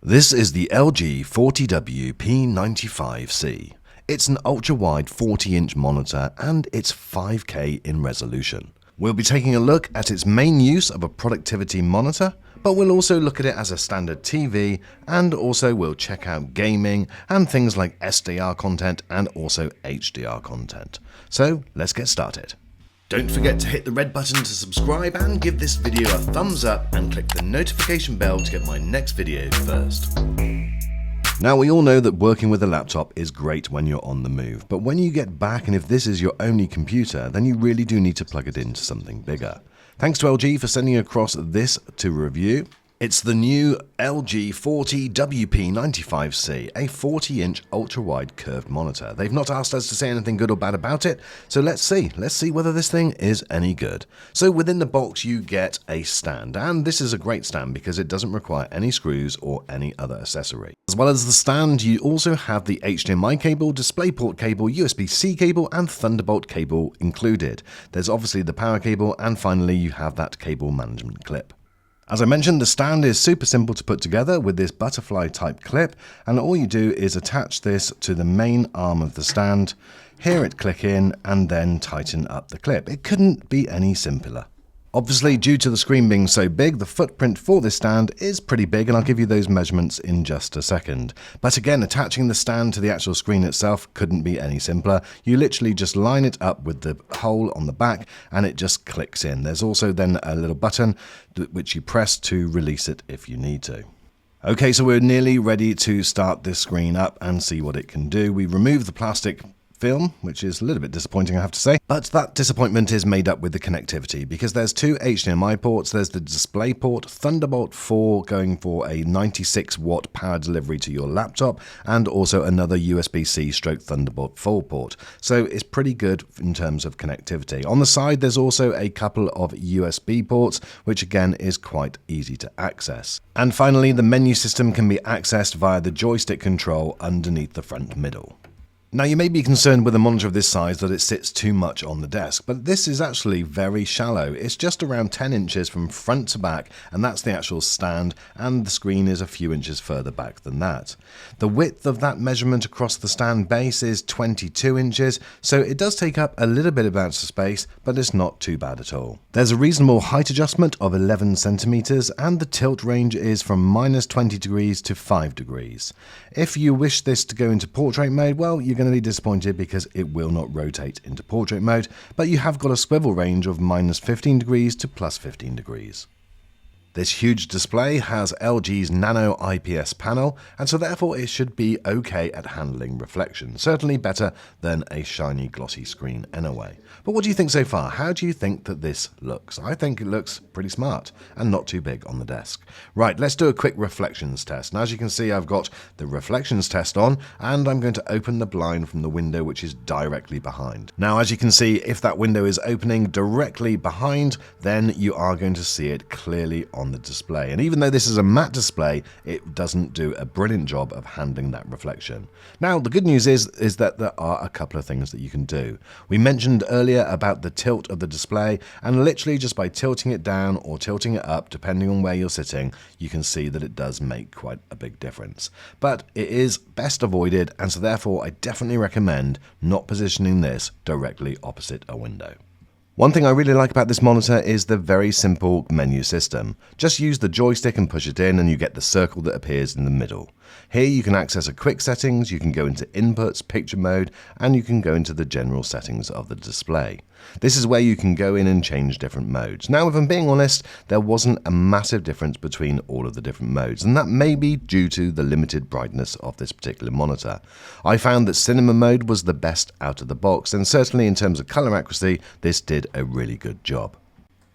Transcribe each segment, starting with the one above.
This is the LG40WP95C. It's an ultra-wide 40-inch monitor and it's 5K in resolution. We'll be taking a look at its main use of a productivity monitor, but we'll also look at it as a standard TV, and also we'll check out gaming and things like SDR content and also HDR content. So let's get started. Don't forget to hit the red button to subscribe and give this video a thumbs up and click the notification bell to get my next video first. Now, we all know that working with a laptop is great when you're on the move, but when you get back and if this is your only computer, then you really do need to plug it into something bigger. Thanks to LG for sending across this to review. It's the new LG40WP95C, a 40-inch ultra-wide curved monitor. They've not asked us to say anything good or bad about it, so let's see whether this thing is any good. So within the box you get a stand, and this is a great stand because it doesn't require any screws or any other accessory. As well as the stand, you also have the HDMI cable, DisplayPort cable, USB-C cable, and Thunderbolt cable included. There's obviously the power cable, and finally you have that cable management clip. As I mentioned, the stand is super simple to put together with this butterfly type clip, and all you do is attach this to the main arm of the stand, hear it click in, and then tighten up the clip. It couldn't be any simpler. Obviously, due to the screen being so big, the footprint for this stand is pretty big, and I'll give you those measurements in just a second. But again, attaching the stand to the actual screen itself couldn't be any simpler. You literally just line it up with the hole on the back and it just clicks in. There's also then a little button which you press to release it if you need to. Okay, so we're nearly ready to start this screen up and see what it can do. We remove the plastic film, which is a little bit disappointing, I have to say, but that disappointment is made up with the connectivity because there's two HDMI ports. There's the DisplayPort Thunderbolt 4 going for a 96 watt power delivery to your laptop, and also another USB-C stroke Thunderbolt 4 port. So it's pretty good in terms of connectivity. On the side, there's also a couple of USB ports, which again is quite easy to access. And finally, the menu system can be accessed via the joystick control underneath the front middle. Now, you may be concerned with a monitor of this size that it sits too much on the desk, but this is actually very shallow. It's just around 10 inches from front to back, and that's the actual stand, and the screen is a few inches further back than that. The width of that measurement across the stand base is 22 inches, so it does take up a little bit of space, but it's not too bad at all. There's a reasonable height adjustment of 11 centimeters, and the tilt range is from -20 degrees to 5 degrees. If you wish this to go into portrait mode, well, you're going to be disappointed because it will not rotate into portrait mode, but you have got a swivel range of -15 degrees to +15 degrees. This huge display has LG's nano IPS panel, and so therefore it should be okay at handling reflection. Certainly better than a shiny glossy screen anyway. But what do you think so far? How do you think that this looks? I think it looks pretty smart and not too big on the desk. Right, let's do a quick reflections test. Now, as you can see, I've got the reflections test on, and I'm going to open the blind from the window which is directly behind. Now, as you can see, if that window is opening directly behind, then you are going to see it clearly on the display. And even though this is a matte display, it doesn't do a brilliant job of handling that reflection. Now, the good news is that there are a couple of things that you can do. We mentioned earlier about the tilt of the display, and literally just by tilting it down or tilting it up, depending on where you're sitting, you can see that it does make quite a big difference. But it is best avoided, and so therefore I definitely recommend not positioning this directly opposite a window. One thing I really like about this monitor is the very simple menu system. Just use the joystick and push it in and you get the circle that appears in the middle. Here you can access a quick settings, you can go into inputs, picture mode, and you can go into the general settings of the display. This is where you can go in and change different modes. Now, if I'm being honest, there wasn't a massive difference between all of the different modes, and that may be due to the limited brightness of this particular monitor. I found that cinema mode was the best out of the box, and certainly in terms of color accuracy, this did a really good job.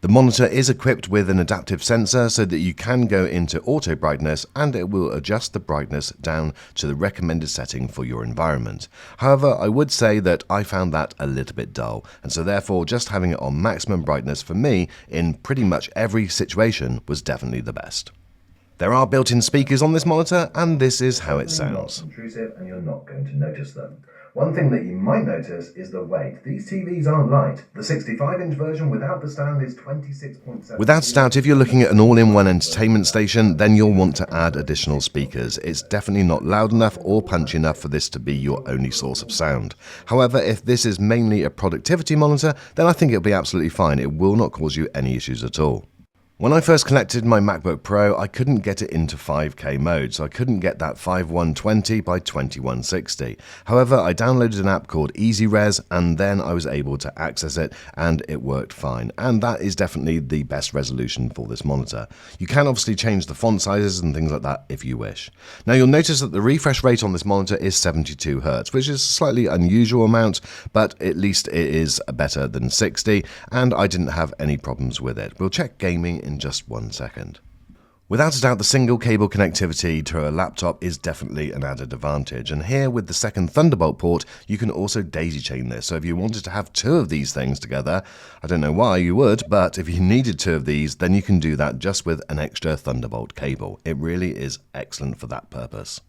The monitor is equipped with an adaptive sensor so that you can go into auto brightness and it will adjust the brightness down to the recommended setting for your environment. However, I would say that I found that a little bit dull, and so therefore just having it on maximum brightness for me in pretty much every situation was definitely the best. There are built-in speakers on this monitor, and this is how it sounds. Not intrusive, and you're not going to notice them. One thing that you might notice is the weight. These TVs are light. The 65-inch version without the stand is 26.7. Without a doubt, if you're looking at an all-in-one entertainment station, then you'll want to add additional speakers. It's definitely not loud enough or punchy enough for this to be your only source of sound. However, if this is mainly a productivity monitor, then I think it'll be absolutely fine. It will not cause you any issues at all. When I first collected my MacBook Pro, I couldn't get it into 5K mode, so I couldn't get that 5120 by 2160. However, I downloaded an app called EasyRes, and then I was able to access it, and it worked fine. And that is definitely the best resolution for this monitor. You can obviously change the font sizes and things like that if you wish. Now, you'll notice that the refresh rate on this monitor is 72 Hz, which is a slightly unusual amount, but at least it is better than 60, and I didn't have any problems with it. We'll check gaming in just 1 second. Without a doubt, the single cable connectivity to a laptop is definitely an added advantage, and here with the second Thunderbolt port you can also daisy chain this, so if you wanted to have two of these things together, I don't know why you would, but if you needed two of these, then you can do that just with an extra Thunderbolt cable. It really is excellent for that purpose.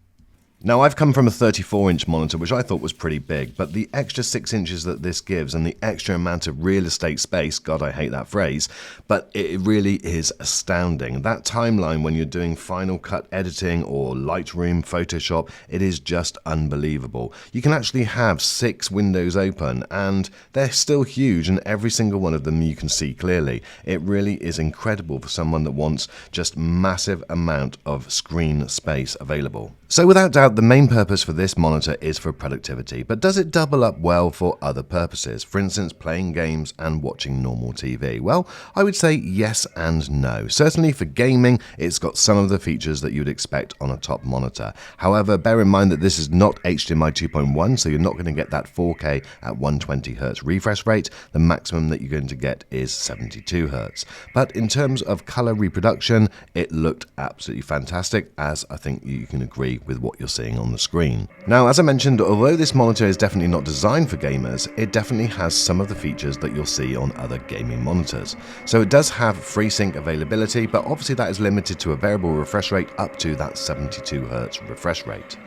Now, I've come from a 34-inch monitor, which I thought was pretty big, but the extra 6 inches that this gives and the extra amount of real estate space, God, I hate that phrase, but it really is astounding. That timeline when you're doing Final Cut editing or Lightroom, Photoshop, it is just unbelievable. You can actually have 6 windows open, and they're still huge, and every single one of them you can see clearly. It really is incredible for someone that wants just massive amount of screen space available. So without doubt, the main purpose for this monitor is for productivity, but does it double up well for other purposes, for instance playing games and watching normal TV? Well, I would say yes and no. Certainly for gaming, it's got some of the features that you'd expect on a top monitor. However, bear in mind that this is not HDMI 2.1, so you're not going to get that 4K at 120 Hz refresh rate. The maximum that you're going to get is 72 Hz. But in terms of color reproduction, it looked absolutely fantastic, as I think you can agree with what you're seeing on the screen. Now, as I mentioned, although this monitor is definitely not designed for gamers, it definitely has some of the features that you'll see on other gaming monitors. So it does have FreeSync availability, but obviously that is limited to a variable refresh rate up to that 72 Hz refresh rate.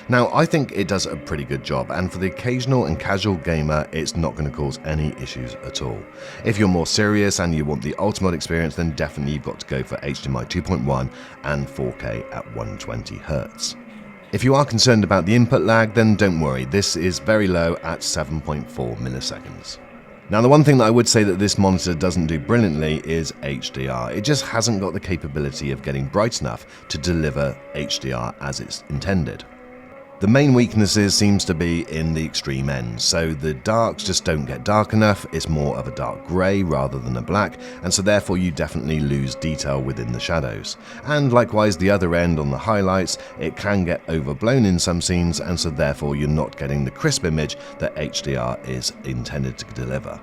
Now, I think it does a pretty good job, and for the occasional and casual gamer, it's not going to cause any issues at all. If you're more serious and you want the ultimate experience, then definitely you've got to go for HDMI 2.1 and 4K at 120 Hz. If you are concerned about the input lag, then don't worry, this is very low at 7.4 milliseconds. Now, the one thing that I would say that this monitor doesn't do brilliantly is HDR. It just hasn't got the capability of getting bright enough to deliver HDR as it's intended. The main weaknesses seems to be in the extreme ends, so the darks just don't get dark enough, it's more of a dark grey rather than a black, and so therefore you definitely lose detail within the shadows. And likewise the other end on the highlights, it can get overblown in some scenes, and so therefore you're not getting the crisp image that HDR is intended to deliver.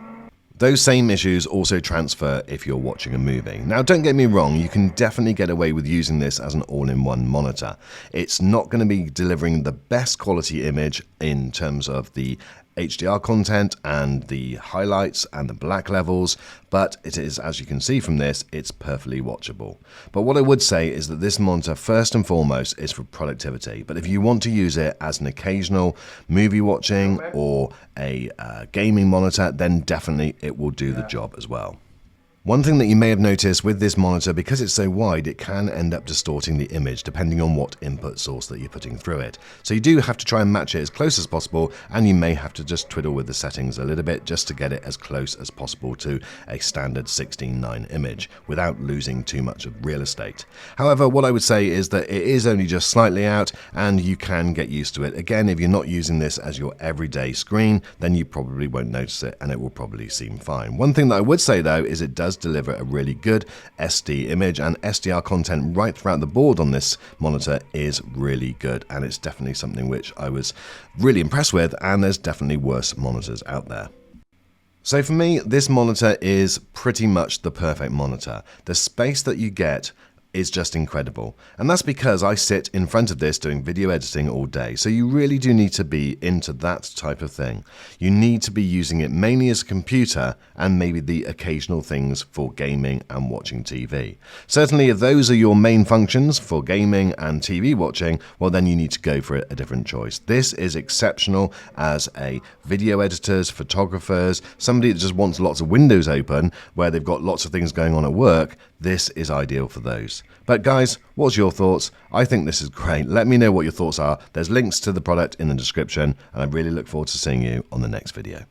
Those same issues also transfer if you're watching a movie. Now, don't get me wrong, you can definitely get away with using this as an all-in-one monitor. It's not going to be delivering the best quality image in terms of the HDR content and the highlights and the black levels, but it is, as you can see from this, it's perfectly watchable. But what I would say is that this monitor first and foremost is for productivity, but if you want to use it as an occasional movie watching or a gaming monitor, then definitely it will do the job as well. One thing that you may have noticed with this monitor, because it's so wide, it can end up distorting the image depending on what input source that you're putting through it. So you do have to try and match it as close as possible, and you may have to just twiddle with the settings a little bit just to get it as close as possible to a standard 16:9 image without losing too much of real estate. However, what I would say is that it is only just slightly out and you can get used to it. Again, if you're not using this as your everyday screen, then you probably won't notice it and it will probably seem fine. One thing that I would say though is it does deliver a really good SD image, and SDR content right throughout the board on this monitor is really good, and it's definitely something which I was really impressed with, and there's definitely worse monitors out there. So for me, this monitor is pretty much the perfect monitor. The space that you get is just incredible. And that's because I sit in front of this doing video editing all day. So you really do need to be into that type of thing. You need to be using it mainly as a computer and maybe the occasional things for gaming and watching TV. Certainly if those are your main functions for gaming and TV watching, well then you need to go for a different choice. This is exceptional as a video editors, photographers, somebody that just wants lots of windows open where they've got lots of things going on at work. This is ideal for those. But guys, what's your thoughts? I think this is great. Let me know what your thoughts are. There's links to the product in the description, and I really look forward to seeing you on the next video.